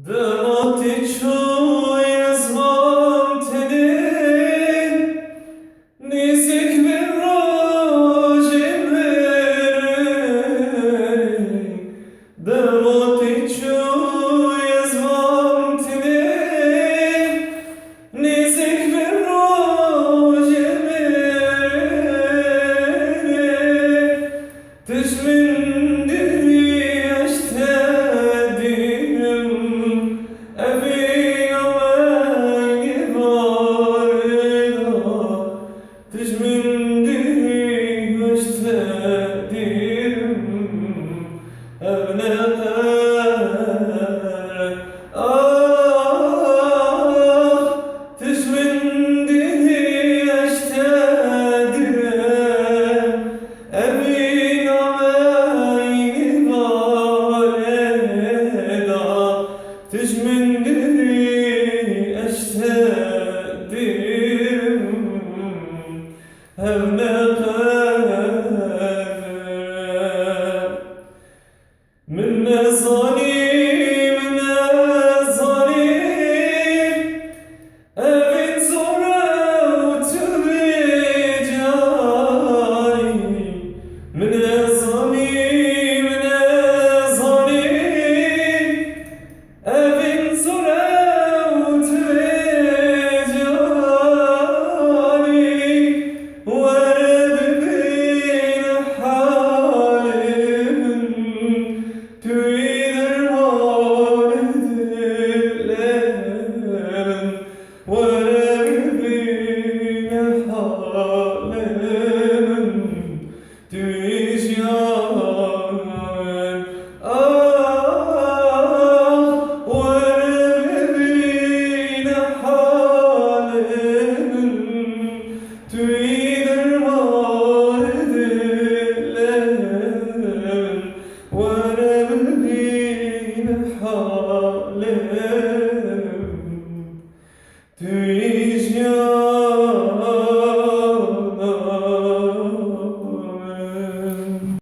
Dramatiču je zvon tedi, nizik bir rojim veri. Dramatiču je zvon tedi, nizik bir rojim veri. Tışmindi yaştedim, evin amayı varda. Tışmindi yaştedim, evne tışmindi yaştedim, evin amayı varda. Tışmindi yaştedim, evne minne zalim, evin zora utubecay. Minne zalim, evin zora utubecay. Varıp bin halim, tüyler vardilen. Varıp bin halim, tüycan. Varıp bin halim, tüyler vardilen. Varıp bin halim, tüycan.